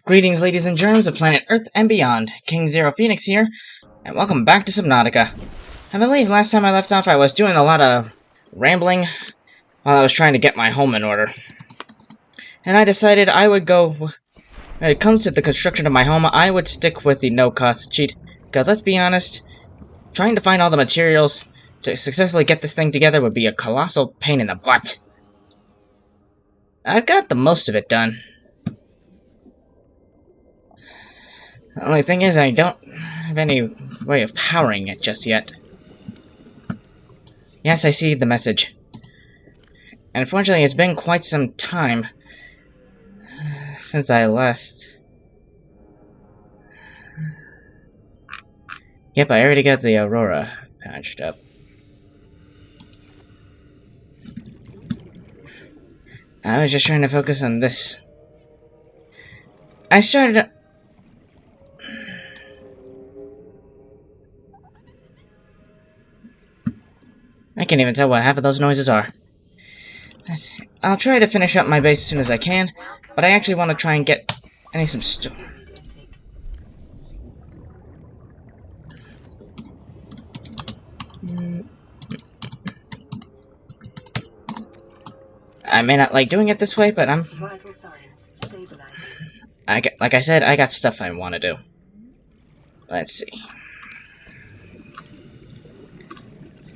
Greetings, ladies and germs of planet Earth and beyond. King Zero Phoenix here, and welcome back to Subnautica. I believe last time I left off I was doing a lot of rambling while I was trying to get my home in order. And I decided I would go, when it comes to the construction of my home, I would stick with the no-cost cheat. Because let's be honest, trying to find all the materials to successfully get this thing together would be a colossal pain in the butt. I've got the most of it done. The only thing is I don't have any way of powering it just yet. Yes, I see the message. And unfortunately, it's been quite some time since I last... Yep, I already got the Aurora patched up. I was just trying to focus on this. I started... I can't even tell what half of those noises are. I'll try to finish up my base as soon as I can, but I actually want to try and get... I need some I may not like doing it this way, but like I said, I got stuff I want to do. Let's see.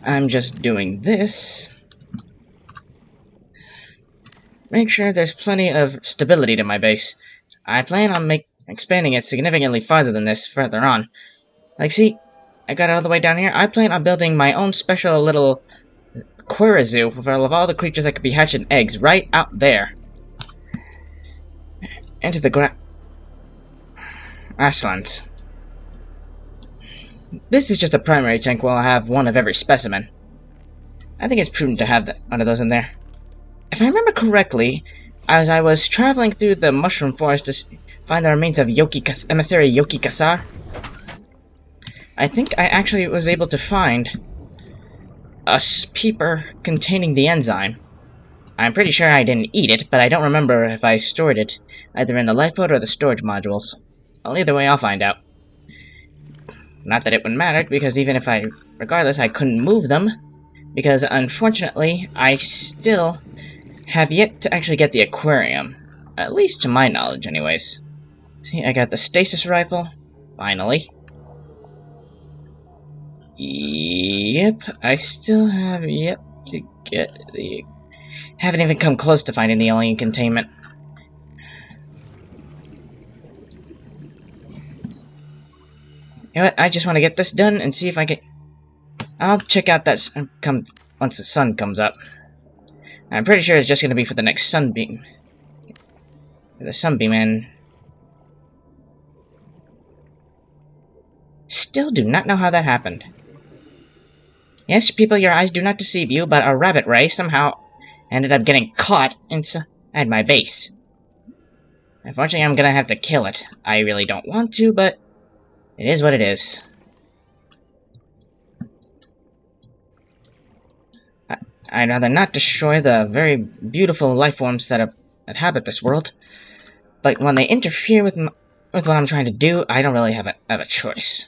I'm just doing this. Make sure there's plenty of stability to my base. I plan on expanding it significantly farther than this further on. Like, see, I got it all the way down here. I plan on building my own special little Aquarizoo of all the creatures that could be hatching eggs right out there. Into the ground. Ashlands. This is just a primary tank where I'll have one of every specimen. I think it's prudent to have one of those in there. If I remember correctly, as I was traveling through the mushroom forest to find the remains of emissary Yoki Kasar, I think I actually was able to find a peeper containing the enzyme. I'm pretty sure I didn't eat it, but I don't remember if I stored it, either in the lifeboat or the storage modules. Well, either way, I'll find out. Not that it would matter, because even if regardless, I couldn't move them, because unfortunately, I still have yet to actually get the aquarium. At least to my knowledge, anyways. See, I got the stasis rifle, finally. Yep, I still have yet to get the... Haven't even come close to finding the alien containment. You know what, I just want to get this done and see if I can... I'll check out that once the sun comes up. I'm pretty sure it's just going to be for the next sunbeam. The sunbeam, and... Still do not know how that happened. Yes, people, your eyes do not deceive you, but a rabbit ray somehow ended up getting caught inside my base. Unfortunately, I'm going to have to kill it. I really don't want to, but... It is what it is. I'd rather not destroy the very beautiful life forms that inhabit this world, but when they interfere with what I'm trying to do, I don't really have a choice.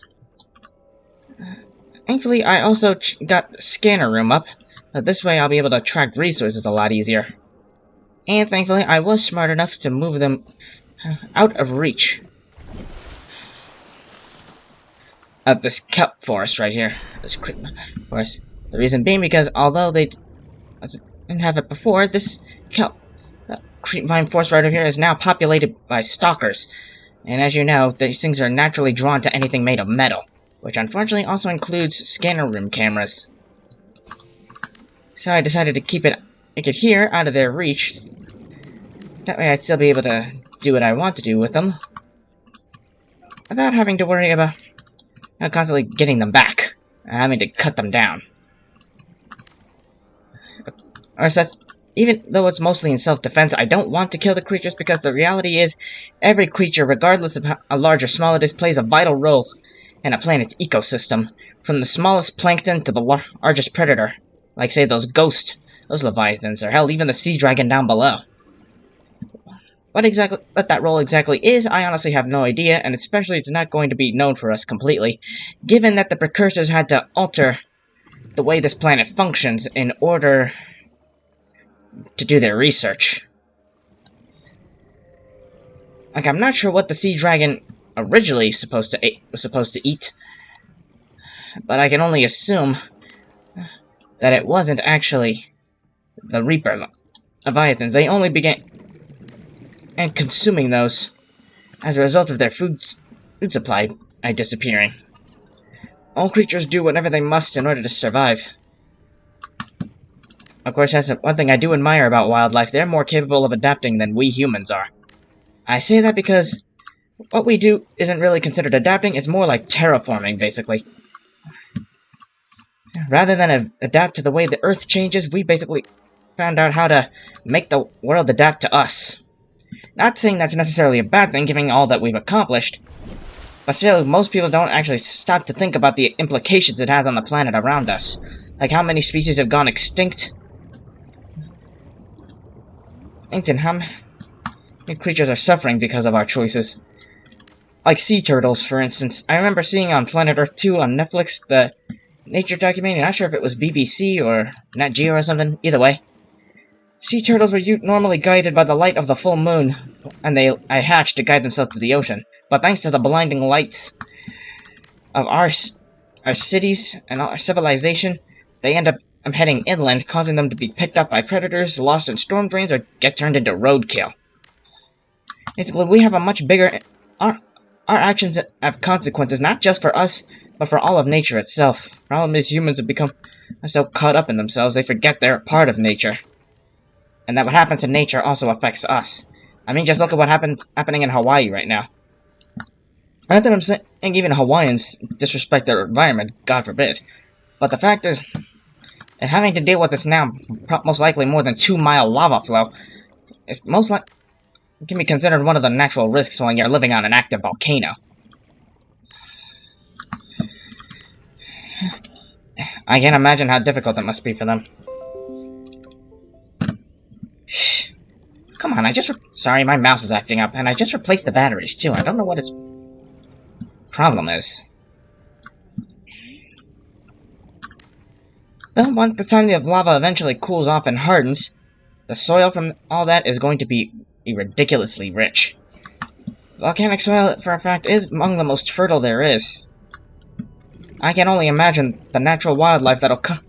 Thankfully, I also got the scanner room up, so this way I'll be able to track resources a lot easier. And thankfully, I was smart enough to move them out of reach of this kelp forest right here. This creep forest. The reason being because although they didn't have it before, this kelp creepvine forest right over here is now populated by stalkers. And as you know, these things are naturally drawn to anything made of metal, which unfortunately also includes scanner room cameras. So I decided to make it here, out of their reach. That way I'd still be able to do what I want to do with them, without having to worry about constantly getting them back, and having to cut them down. Or so even though it's mostly in self-defense, I don't want to kill the creatures because the reality is, every creature, regardless of how large or small it is, plays a vital role in a planet's ecosystem, from the smallest plankton to the largest predator, like say those leviathans, or hell, even the sea dragon down below. What that role exactly is, I honestly have no idea, and especially it's not going to be known for us completely, given that the precursors had to alter the way this planet functions in order to do their research. Like, I'm not sure what the sea dragon originally was supposed to eat, but I can only assume that it wasn't actually the Reaper Leviathans. They only began consuming those as a result of their food supply disappearing. All creatures do whatever they must in order to survive. Of course, that's one thing I do admire about wildlife. They're more capable of adapting than we humans are. I say that because what we do isn't really considered adapting, it's more like terraforming, basically. Rather than adapt to the way the Earth changes, we basically found out how to make the world adapt to us. Not saying that's necessarily a bad thing, given all that we've accomplished, but still, most people don't actually stop to think about the implications it has on the planet around us. Like how many species have gone extinct, and how many creatures are suffering because of our choices. Like sea turtles, for instance. I remember seeing on Planet Earth 2 on Netflix, the nature documentary, not sure if it was BBC or Nat Geo or something, either way. Sea turtles were normally guided by the light of the full moon, and they hatched to guide themselves to the ocean. But thanks to the blinding lights of our cities and our civilization, they end up heading inland, causing them to be picked up by predators, lost in storm drains, or get turned into roadkill. Basically, we have a much bigger... Our actions have consequences, not just for us, but for all of nature itself. The problem is humans have become so caught up in themselves, they forget they're a part of nature. And that what happens in nature also affects us. I mean, just look at what happening in Hawaii right now. Not that I'm saying even Hawaiians disrespect their environment, God forbid. But the fact is, and having to deal with this now, most likely more than 2-mile lava flow, it can be considered one of the natural risks when you're living on an active volcano. I can't imagine how difficult it must be for them. Shh. Come on, sorry, my mouse is acting up, and I just replaced the batteries, too. I don't know what its problem is. Well, by the time the lava eventually cools off and hardens, the soil from all that is going to be ridiculously rich. Volcanic soil, for a fact, is among the most fertile there is. I can only imagine the natural wildlife that'll come,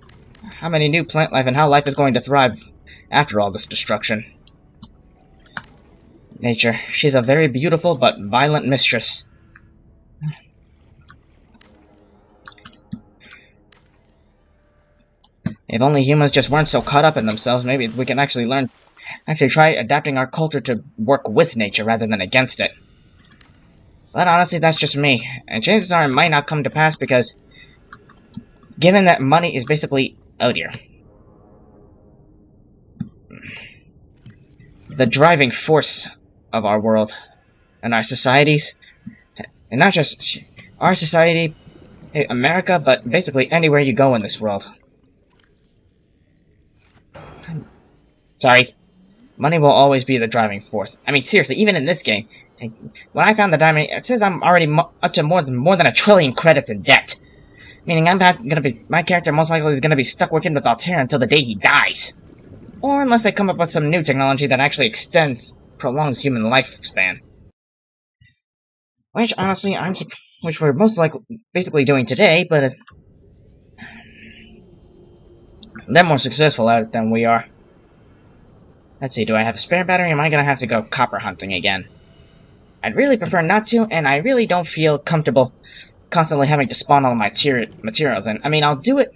how many new plant life and how life is going to thrive after all this destruction. Nature, she's a very beautiful but violent mistress. If only humans just weren't so caught up in themselves, maybe we can actually try adapting our culture to work with nature rather than against it. But honestly, that's just me, and chances are it might not come to pass because, given that money is basically, oh dear, the driving force of our world and our societies, and not just our society, America, but basically anywhere you go in this world. Sorry. Money will always be the driving force. I mean, seriously, even in this game, when I found the diamond, it says I'm already up to more than $1 trillion credits in debt. Meaning my character most likely is gonna be stuck working with Altera until the day he dies. Or unless they come up with some new technology that actually prolongs human lifespan. Which, honestly, which we're most likely basically doing today, but they're more successful at it than we are. Let's see, do I have a spare battery, or am I gonna have to go copper hunting again? I'd really prefer not to, and I really don't feel comfortable constantly having to spawn all my materials in. I mean, I'll do it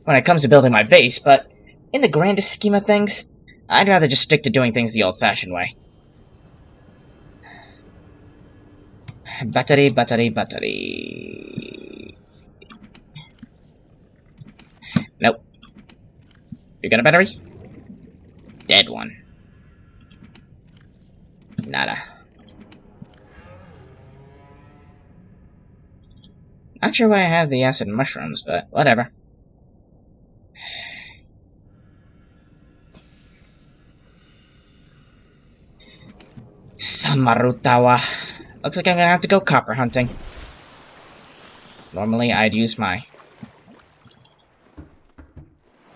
when it comes to building my base, but in the grandest scheme of things, I'd rather just stick to doing things the old-fashioned way. Battery. Nope. You got a battery? Dead one. Nada. Not sure why I have the acid mushrooms, but whatever. Samarutawa. Looks like I'm gonna have to go copper hunting. Normally, I'd use my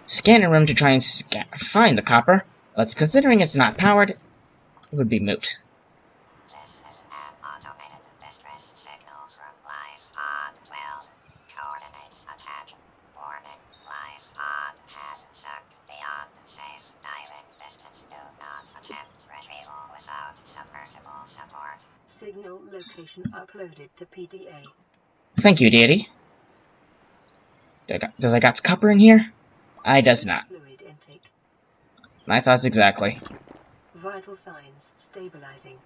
scanner room to try and find the copper, but considering it's not powered, it would be moot. This is an automated distress signal from Life Pod 12. Coordinates attached. Warning, Life Pod has sunk beyond safe diving distance. Do not attempt retrieval without submersible support. Signal location uploaded to PDA. Thank you, deity. Does I got copper in here? I does not. Fluid intake. My thoughts exactly. Vital signs stabilizing.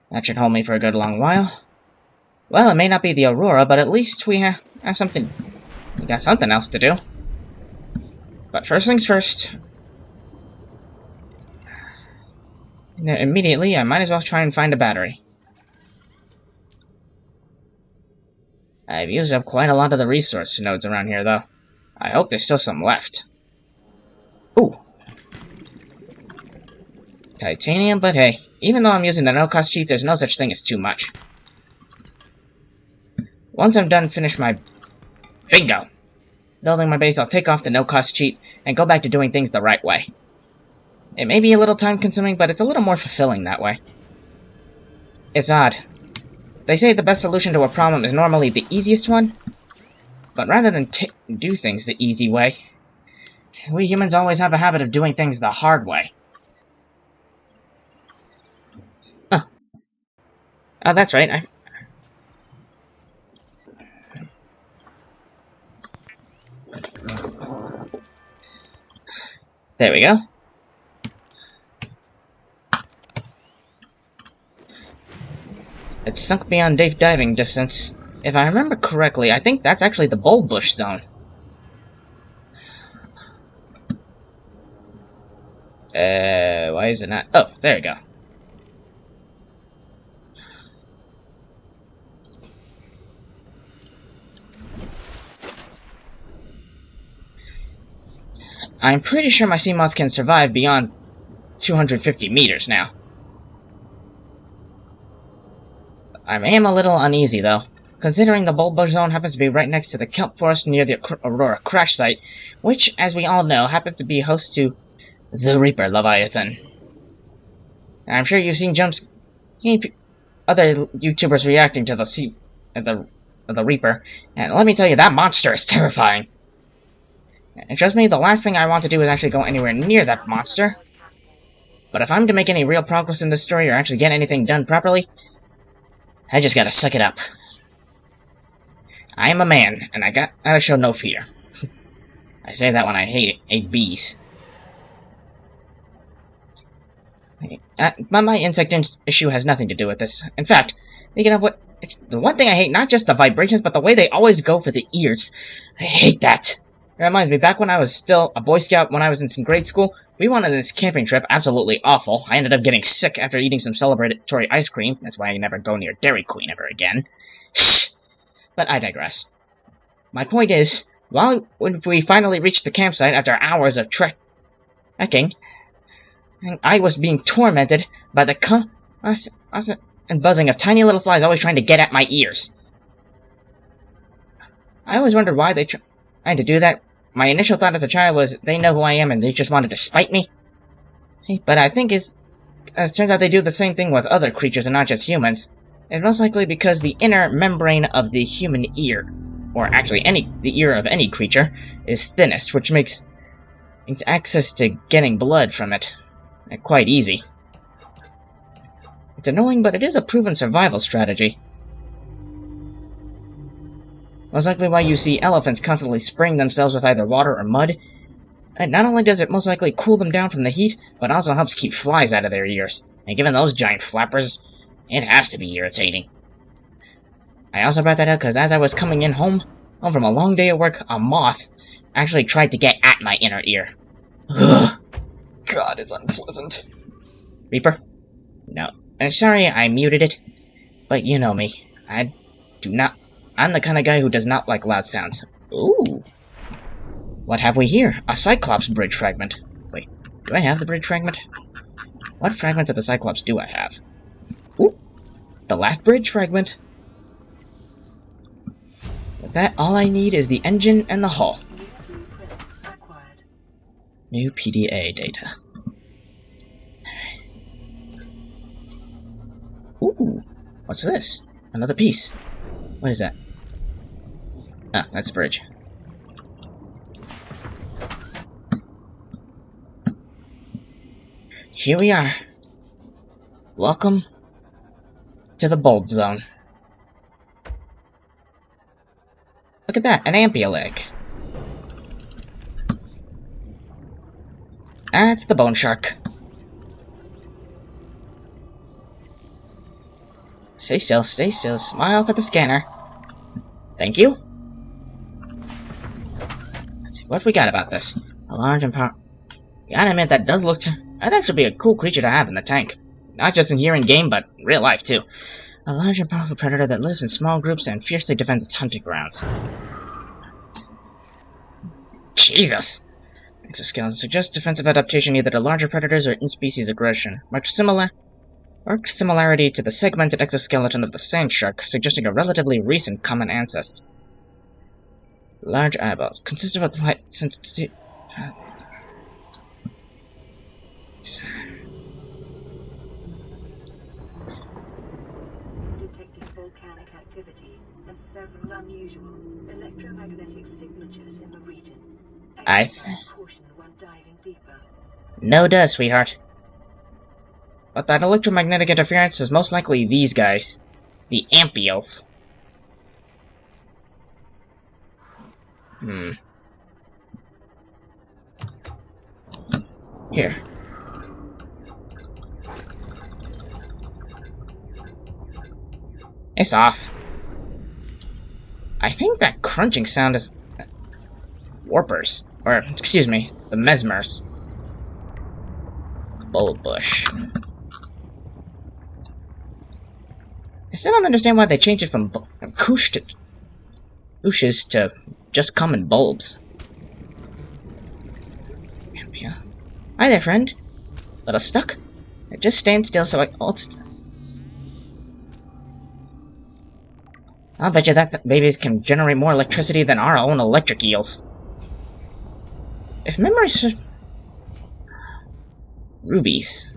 That should hold me for a good long while. Well, it may not be the Aurora, but at least we have something. We got something else to do. But first things first. Immediately, I might as well try and find a battery. I've used up quite a lot of the resource nodes around here, though. I hope there's still some left. Ooh. Titanium, but hey, even though I'm using the no-cost cheat, there's no such thing as too much. Once I'm done, finish my... Bingo! Building my base, I'll take off the no-cost cheat and go back to doing things the right way. It may be a little time-consuming, but it's a little more fulfilling that way. It's odd. They say the best solution to a problem is normally the easiest one, but rather than do things the easy way, we humans always have a habit of doing things the hard way. Oh, that's right. There we go. It's sunk beyond safe diving distance. If I remember correctly, I think that's actually the bulb bush zone. Why is it not? Oh, there we go. I'm pretty sure my sea moths can survive beyond 250 meters now. I am a little uneasy, though, considering the bulb zone happens to be right next to the kelp forest near the Aurora crash site, which, as we all know, happens to be host to the Reaper Leviathan. I'm sure you've seen other YouTubers reacting to the Reaper, and let me tell you, that monster is terrifying. And trust me, the last thing I want to do is actually go anywhere near that monster. But if I'm to make any real progress in this story or actually get anything done properly, I just gotta suck it up. I am a man, and I gotta show no fear. I say that when I hate bees. My insect issue has nothing to do with this. In fact, speaking of the one thing I hate, not just the vibrations, but the way they always go for the ears. I hate that. It reminds me, back when I was still a Boy Scout, when I was in grade school, we went on this camping trip, absolutely awful. I ended up getting sick after eating some celebratory ice cream. That's why I never go near Dairy Queen ever again. Shh! But I digress. My point is, when we finally reached the campsite after hours of trekking, I was being tormented by the and buzzing of tiny little flies always trying to get at my ears. I always wondered why they tried to do that. My initial thought as a child was, they know who I am and they just wanted to spite me. But I think as it turns out they do the same thing with other creatures and not just humans. It's most likely because the inner membrane of the human ear, or actually the ear of any creature, is thinnest, which makes access to getting blood from it quite easy. It's annoying, but it is a proven survival strategy. Most likely why you see elephants constantly spraying themselves with either water or mud. And not only does it most likely cool them down from the heat, but also helps keep flies out of their ears. And given those giant flappers, it has to be irritating. I also brought that up because as I was coming home from a long day of work, a moth actually tried to get at my inner ear. Ugh. God, it's unpleasant. Reaper? No. I'm sorry I muted it, but you know me. I'm the kind of guy who does not like loud sounds. Ooh. What have we here? A Cyclops bridge fragment. Wait, do I have the bridge fragment? What fragments of the Cyclops do I have? The last bridge fragment. With that, all I need is the engine and the hull. New blueprint acquired. New PDA data. Ooh, what's this? Another piece. What is that? Ah, that's the bridge. Here we are. Welcome to the bulb zone. Look at that, an ampule egg. That's the bone shark. Stay still, smile for the scanner. Thank you. Let's see what we got about this. A large and powerful... Gotta admit, that does look that'd actually be a cool creature to have in the tank. Not just in here in game, but real life too. A large and powerful predator that lives in small groups and fiercely defends its hunting grounds. Jesus! Exoskeleton suggests defensive adaptation either to larger predators or in-species aggression. Marked similarity to the segmented exoskeleton of the sand shark, suggesting a relatively recent common ancestor. Large eyeballs. Consistent with light sensitivity. Detecting volcanic activity and several unusual electromagnetic signatures in the region. Exercise caution when diving deeper. No duh, sweetheart. But that electromagnetic interference is most likely these guys. The ampules. Here. It's off. I think that crunching sound is... warpers. Or, excuse me, the mesmers. Bulb bush. I still don't understand why they changed it from ooshes to just common bulbs. Yeah. Hi there, friend. Little stuck? Just stand still so I... I'll bet you that babies can generate more electricity than our own electric eels. If memory serves... Rubies.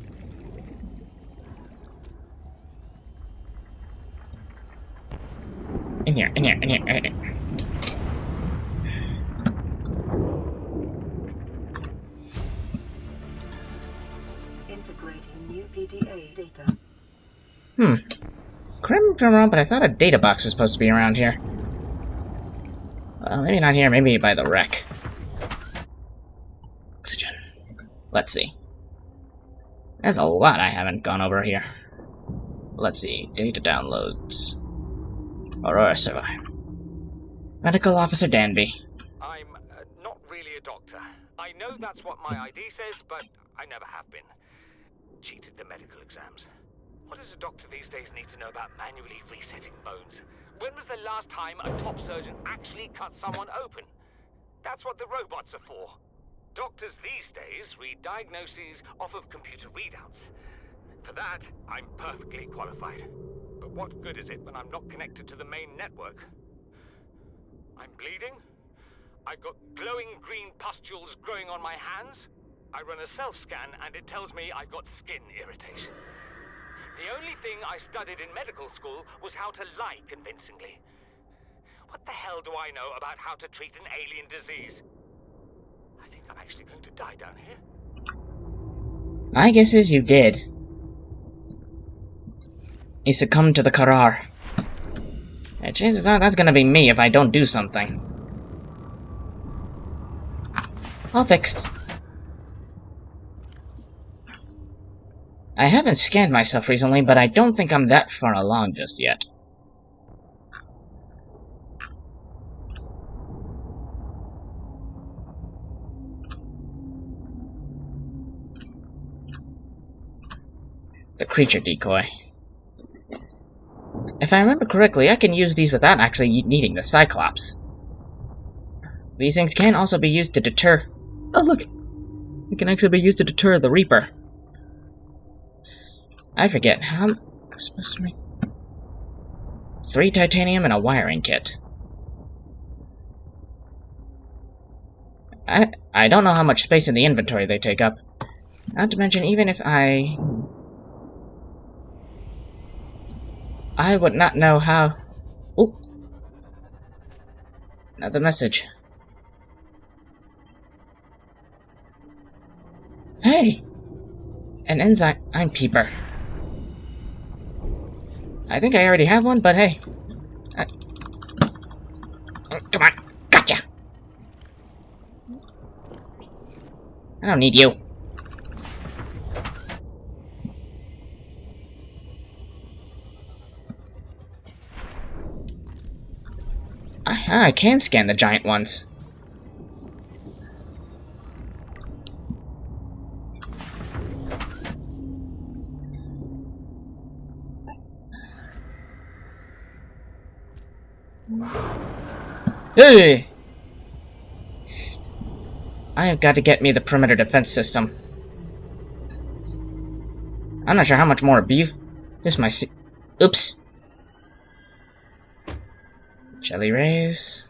In here. Integrating new PDA data. Correct me wrong, but I thought a data box was supposed to be around here. Well, maybe not here, maybe by the wreck. Oxygen. Let's see. There's a lot I haven't gone over here. Let's see. Data downloads. Aurora survive. Medical Officer Danby. I'm not really a doctor. I know that's what my ID says, but I never have been. Cheated the medical exams. What does a doctor these days need to know about manually resetting bones? When was the last time a top surgeon actually cut someone open? That's what the robots are for. Doctors these days read diagnoses off of computer readouts. For that, I'm perfectly qualified. But what good is it when I'm not connected to the main network? I'm bleeding. I've got glowing green pustules growing on my hands. I run a self-scan and it tells me I've got skin irritation. The only thing I studied in medical school was how to lie convincingly. What the hell do I know about how to treat an alien disease? I think I'm actually going to die down here. My guess is you did. You succumbed to the Karar. And chances are that's gonna be me if I don't do something. All fixed. I haven't scanned myself recently, but I don't think I'm that far along just yet. The creature decoy. If I remember correctly, I can use these without actually needing the Cyclops. These things can also be used to deter... Oh, look! It can actually be used to deter the Reaper. I forget how... I'm supposed to make... 3 titanium and a wiring kit. I don't know how much space in the inventory they take up. Not to mention, even if I would not know how... Ooh. Another message. Hey! An enzyme peeper. I think I already have one, but hey. Come on. Gotcha! I don't need you. I can scan the giant ones. Hey! I have got to get me the perimeter defense system. I'm not sure how much more abuse this might see. Oops. Jelly rays.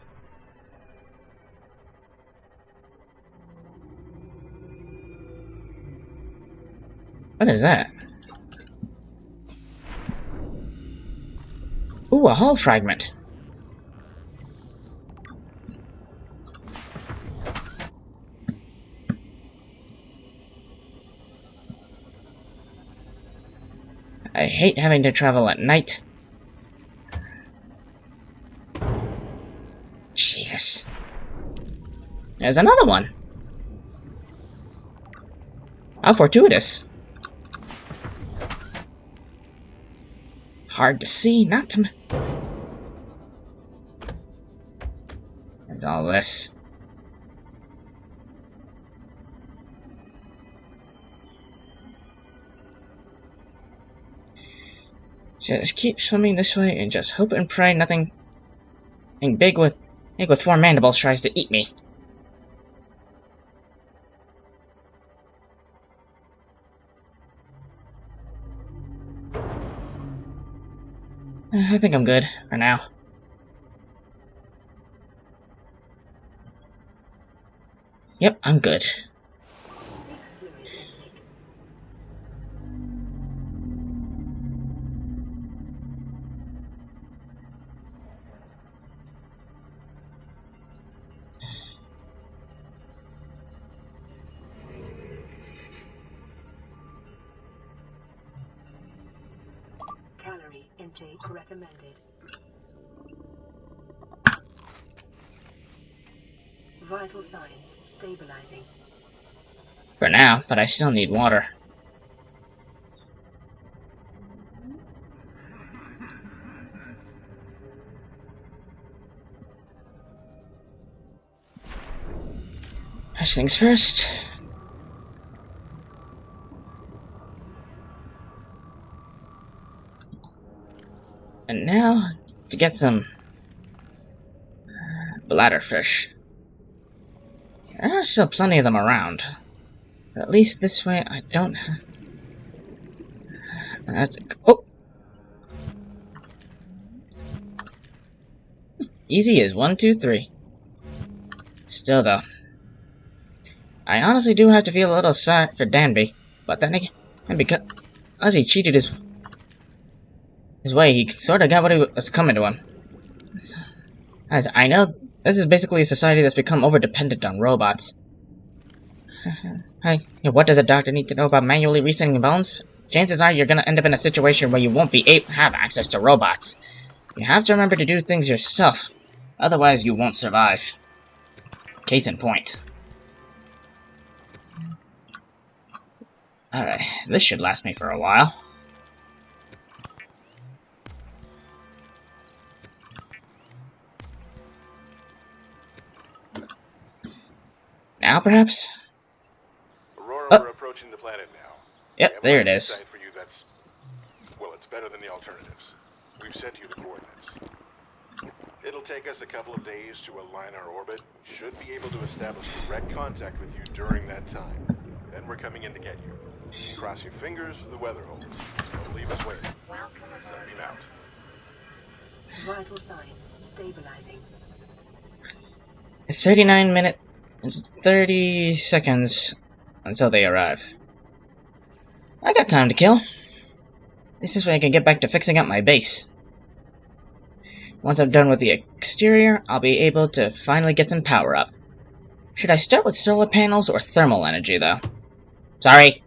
What is that? Ooh, a hull fragment. I hate having to travel at night. Jesus. There's another one. How fortuitous. Hard to see, not to... There's all this. Just keep swimming this way and just hope and pray nothing big with 4 mandibles tries to eat me. I think I'm good for now. Yep, I'm good. Calorie intake recommended. Vital signs stabilizing. For now, but I still need water. First things first. And now, to get some bladderfish. There are still plenty of them around. But at least this way I don't have... Oh! Easy as 1, 2, 3. Still though, I honestly do have to feel a little sad for Danby, but then again, and because he cheated his way, he sort of got what was coming to him. As I know, this is basically a society that's become over-dependent on robots. Hey, what does a doctor need to know about manually resetting bones? Chances are you're gonna end up in a situation where you won't be able to have access to robots. You have to remember to do things yourself, otherwise you won't survive. Case in point. Alright, this should last me for a while. Now, perhaps? Aurora, Oh. we're approaching the planet now. Yep, there it is. For you that's, well, it's better than the alternatives. We've sent you the coordinates. It'll take us a couple of days to align our orbit. Should be able to establish direct contact with you during that time. Then we're coming in to get you. Cross your fingers for the weather holds. Don't leave us waiting. Signing out. Vital signs stabilizing. It's 39 minutes and 30 seconds until they arrive. I got time to kill. This way I can get back to fixing up my base. Once I'm done with the exterior, I'll be able to finally get some power up. Should I start with solar panels or thermal energy, though? Sorry.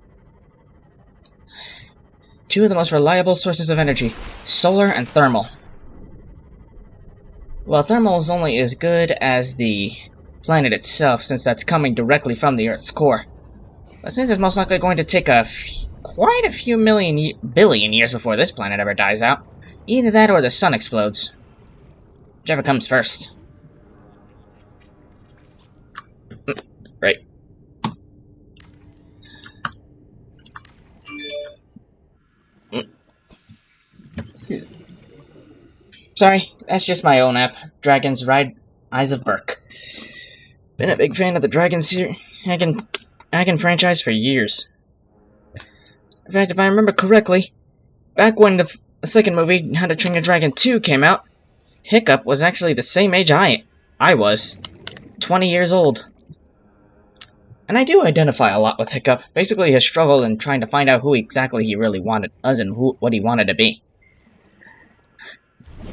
Two of the most reliable sources of energy, solar and thermal. Well, thermal is only as good as the planet itself, since that's coming directly from the Earth's core. But since it's most likely going to take quite a few billion years before this planet ever dies out, either that or the sun explodes. Whichever comes first. Right. Sorry, that's just my own app. Dragon's Ride Eyes of Berk. Been a big fan of the Dragon franchise for years. In fact, if I remember correctly, back when the second movie, How to Train Your Dragon 2, came out, Hiccup was actually the same age I was. 20 years old. And I do identify a lot with Hiccup. Basically his struggle in trying to find out who exactly he really wanted us and what he wanted to be.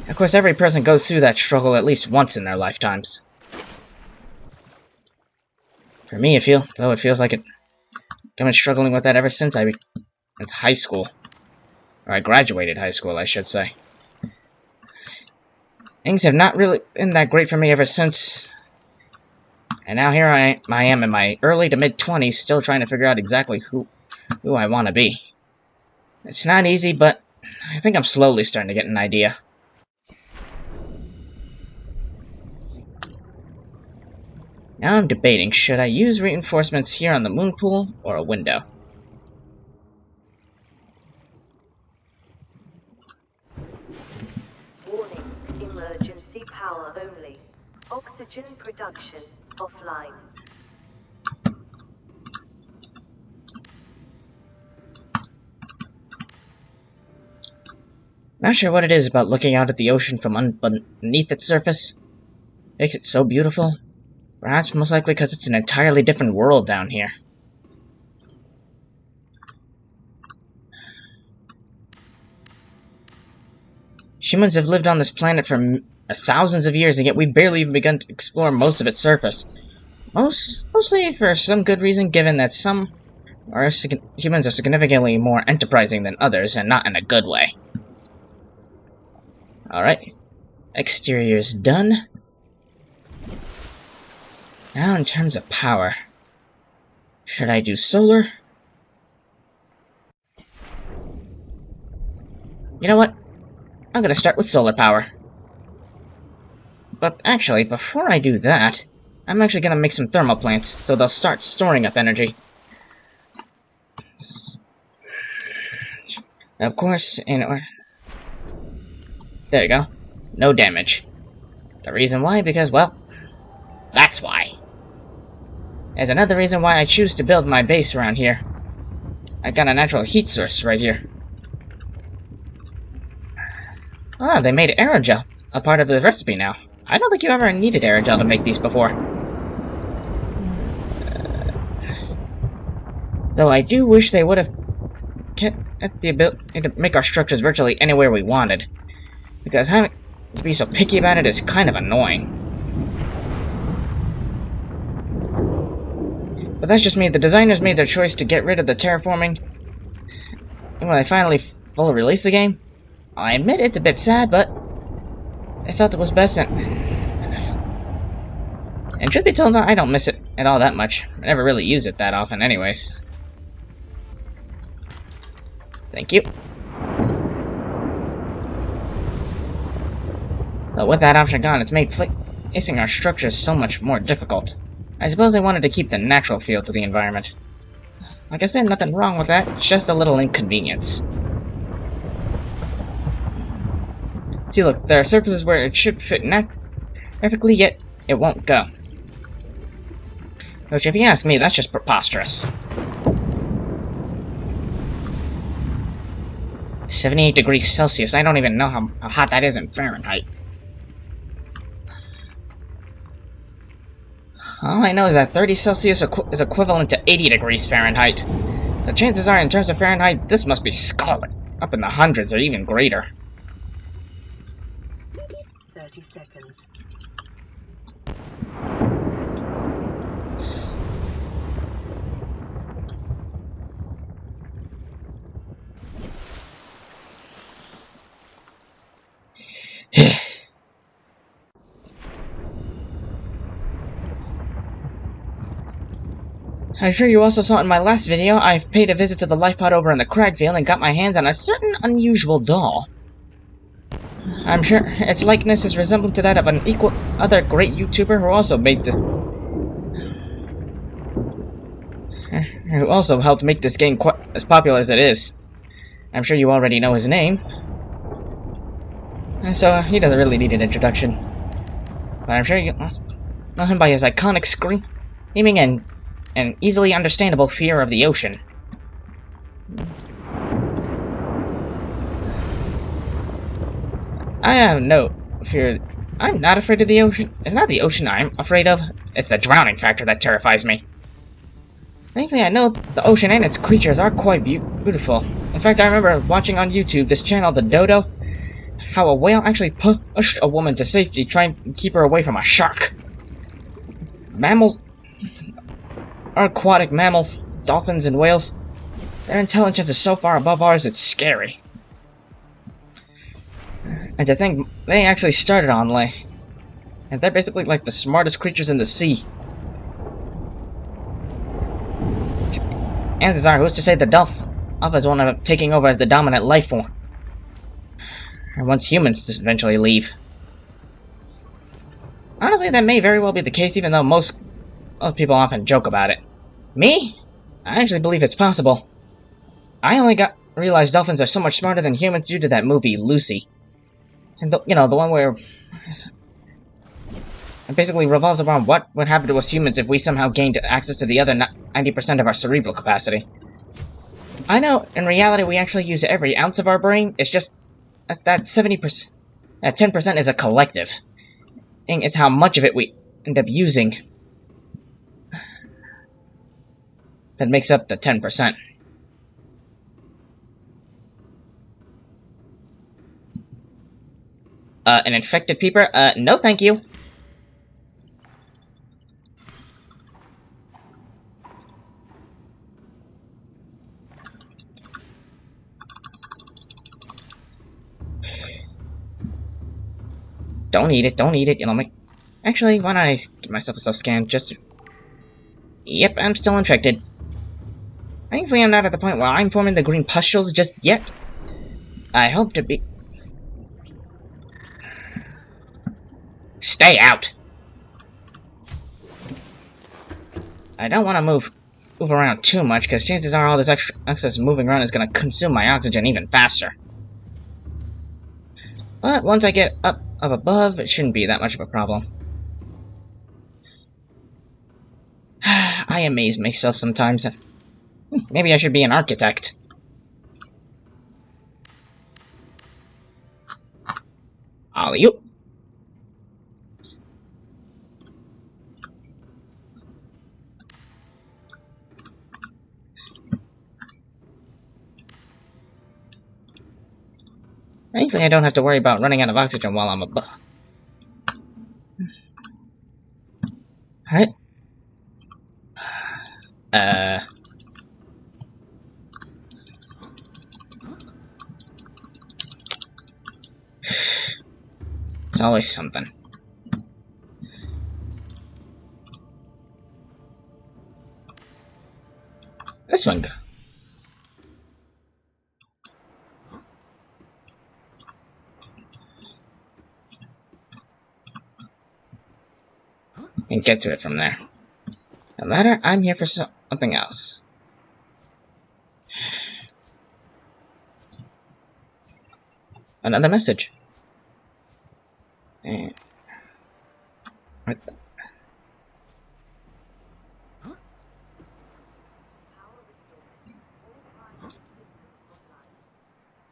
Of course, every person goes through that struggle at least once in their lifetimes. For me, it feels like I've been struggling with that ever since high school. Or I graduated high school, I should say. Things have not really been that great for me ever since. And now here I am in my early to mid-20s, still trying to figure out exactly who I want to be. It's not easy, but I think I'm slowly starting to get an idea. Now I'm debating, should I use reinforcements here on the moon pool or a window? Warning, emergency power only. Oxygen production offline. Not sure what it is about looking out at the ocean from beneath its surface. Makes it so beautiful. Perhaps most likely because it's an entirely different world down here. Humans have lived on this planet for thousands of years, and yet we've barely even begun to explore most of its surface. Mostly for some good reason, given that humans are significantly more enterprising than others, and not in a good way. Alright. Exterior's done. Now in terms of power. Should I do solar? You know what? I'm gonna start with solar power. But actually, before I do that, I'm actually gonna make some thermal plants, so they'll start storing up energy. Of course, there you go. No damage. The reason why? Because, well, that's why. There's another reason why I choose to build my base around here. I got a natural heat source right here. Ah, they made aerogel a part of the recipe now. I don't think you ever needed aerogel to make these before. Though I do wish they would have kept the ability to make our structures virtually anywhere we wanted. Because having to be so picky about it is kind of annoying. But that's just me. The designers made their choice to get rid of the terraforming. And when they finally fully released the game, I admit it's a bit sad, but I felt it was best. And truth be told, I don't miss it at all that much. I never really use it that often anyways. Thank you. Though with that option gone, it's made placing our structures so much more difficult. I suppose I wanted to keep the natural feel to the environment. Like I said, nothing wrong with that, it's just a little inconvenience. See, look, there are surfaces where it should fit perfectly, yet it won't go. Which, if you ask me, that's just preposterous. 78 degrees Celsius, I don't even know how hot that is in Fahrenheit. All I know is that 30 Celsius is equivalent to 80 degrees Fahrenheit. So chances are, in terms of Fahrenheit, this must be scarlet, up in the hundreds or even greater. 30 seconds. I'm sure you also saw in my last video, I've paid a visit to the life pod over in the Cragfield and got my hands on a certain unusual doll. I'm sure its likeness is resembling to that of an other great YouTuber who also made this... who also helped make this game quite as popular as it is. I'm sure you already know his name. So he doesn't really need an introduction. But I'm sure you also know him by his iconic screaming and an easily understandable fear of the ocean. I have no fear. I'm not afraid of the ocean. It's not the ocean I'm afraid of. It's the drowning factor that terrifies me. Thankfully, I know the ocean and its creatures are quite beautiful. In fact, I remember watching on YouTube this channel, The Dodo, how a whale actually pushed a woman to safety, trying to keep her away from a shark. Mammals... aquatic mammals, dolphins and whales, their intelligence is so far above ours, it's scary. And to think they actually started on land, and they're basically like the smartest creatures in the sea. Chances are, who's to say the dolphins won't end up taking over as the dominant life form? Or once humans eventually leave. Honestly, that may very well be the case, even though most people often joke about it. Me? I actually believe it's possible. I only realized dolphins are so much smarter than humans due to that movie, Lucy. And the one where it basically revolves around what would happen to us humans if we somehow gained access to the other 90% of our cerebral capacity. I know, in reality, we actually use every ounce of our brain. It's just that 70%, that 10% is a collective. And it's how much of it we end up using that makes up the 10%. An infected peeper? No thank you. Don't eat it, don't eat it, Actually, why don't I give myself a self-scan just to... Yep, I'm still infected. Thankfully, I'm not at the point where I'm forming the green pustules just yet. I hope to be... Stay out! I don't want to move around too much, because chances are all this excess moving around is going to consume my oxygen even faster. But once I get up above, it shouldn't be that much of a problem. I amaze myself sometimes. Maybe I should be an architect. Alley-oop. Thankfully, I don't have to worry about running out of oxygen while I'm above. Alright. It's always something. This one go. And get to it from there. No matter, I'm here for something else. Another message. And what the...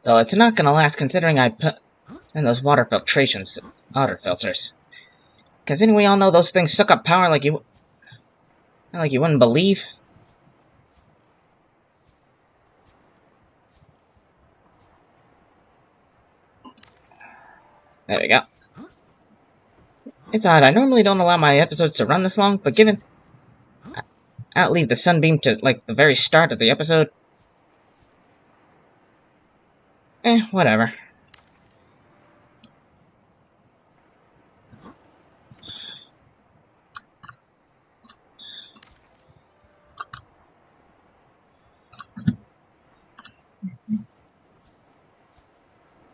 Though it's not gonna last considering I put in those water filters. Because we all know those things suck up power like you Not like you wouldn't believe. There we go. It's odd, I normally don't allow my episodes to run this long, but given I don't leave the sunbeam to, like, the very start of the episode. Whatever.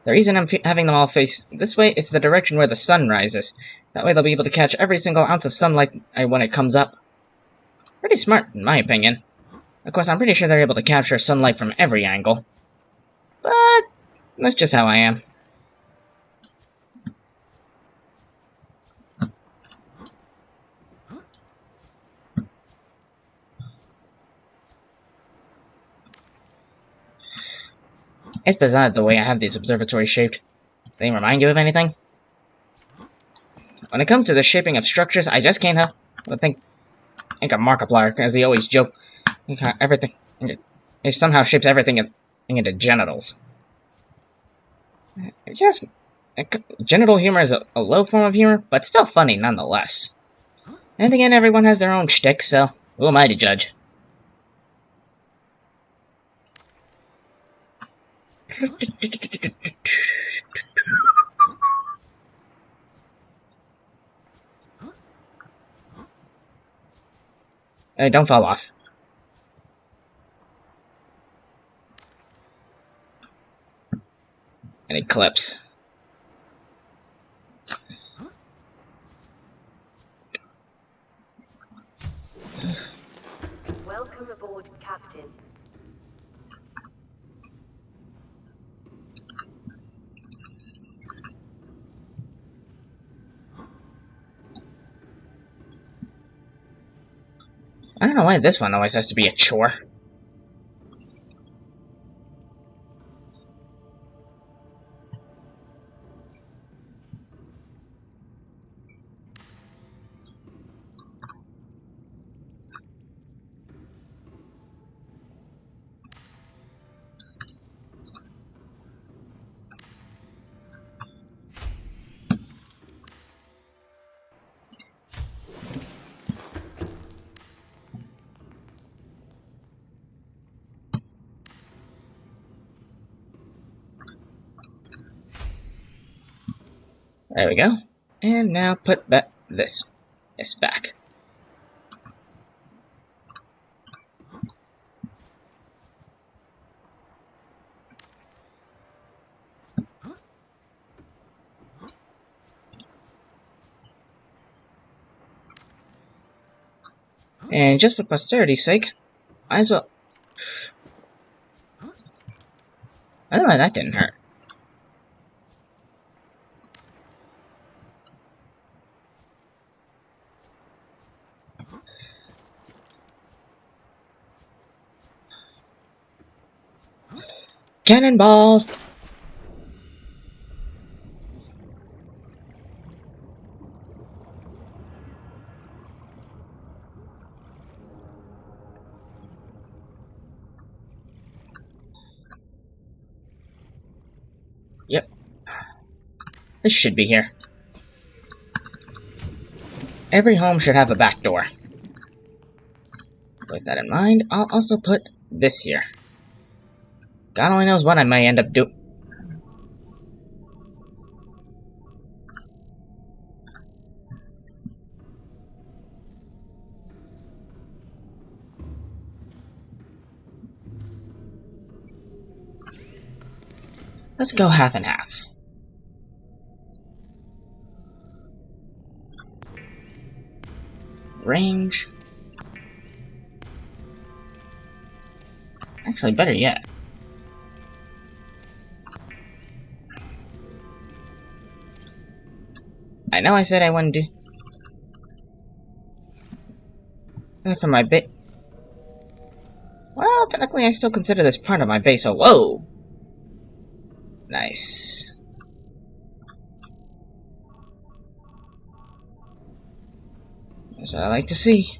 The reason I'm having them all face this way is the direction where the sun rises. That way they'll be able to catch every single ounce of sunlight when it comes up. Pretty smart, in my opinion. Of course, I'm pretty sure they're able to capture sunlight from every angle. But that's just how I am. It's bizarre the way I have these observatories shaped. They remind you of anything? When it comes to the shaping of structures, I just can't help but think of Markiplier, as he always joke. Everything. It somehow shapes everything into genitals. Yes, genital humor is a low form of humor, but still funny nonetheless. And again, everyone has their own shtick, so who am I to judge? Hey, don't fall off. Any clips? Welcome aboard, Captain. I don't know why this one always has to be a chore. There we go. And now put this back. And just for posterity's sake, might as well. I don't know why that didn't hurt. Cannonball! Yep. This should be here. Every home should have a back door. With that in mind, I'll also put this here. God only knows what I may end up doing. Let's go half and half. Range. Actually, better yet. I know I said I wouldn't do... For my bit... Well, technically I still consider this part of my base, so whoa! Nice. That's what I like to see.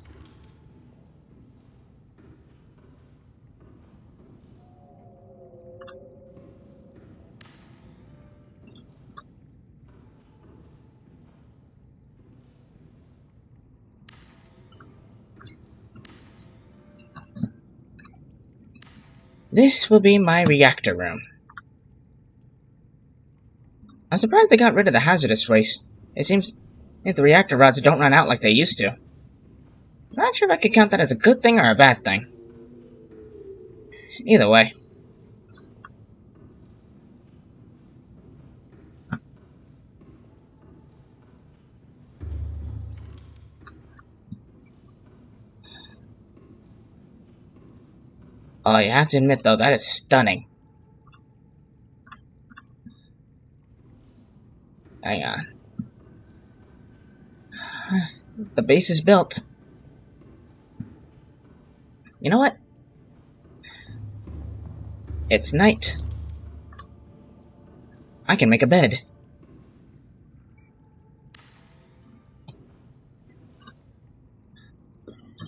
This will be my reactor room. I'm surprised they got rid of the hazardous waste. It seems if the reactor rods don't run out like they used to. Not sure if I could count that as a good thing or a bad thing. Either way. Oh, you have to admit though, that is stunning. Hang on. The base is built. You know what? It's night. I can make a bed.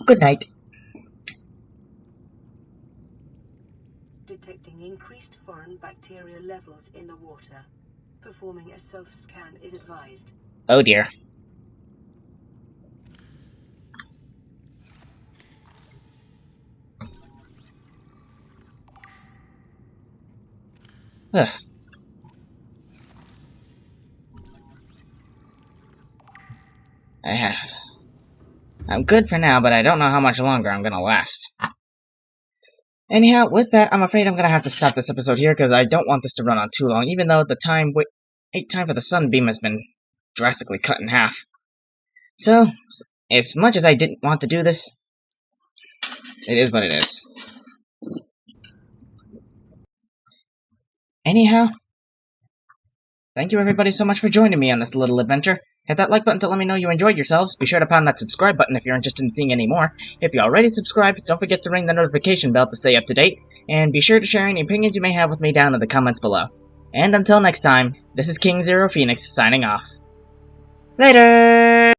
Good night. Detecting increased foreign bacterial levels in the water. Performing a self-scan is advised. Oh dear. Ugh. I'm good for now, but I don't know how much longer I'm gonna last. Anyhow, with that, I'm afraid I'm gonna have to stop this episode here, because I don't want this to run on too long, even though the time for the sunbeam has been drastically cut in half. So, as much as I didn't want to do this, it is what it is. Anyhow, thank you everybody so much for joining me on this little adventure. Hit that like button to let me know you enjoyed yourselves. Be sure to pound that subscribe button if you're interested in seeing any more. If you're already subscribed, don't forget to ring the notification bell to stay up to date. And be sure to share any opinions you may have with me down in the comments below. And until next time, this is King Zero Phoenix signing off. Later!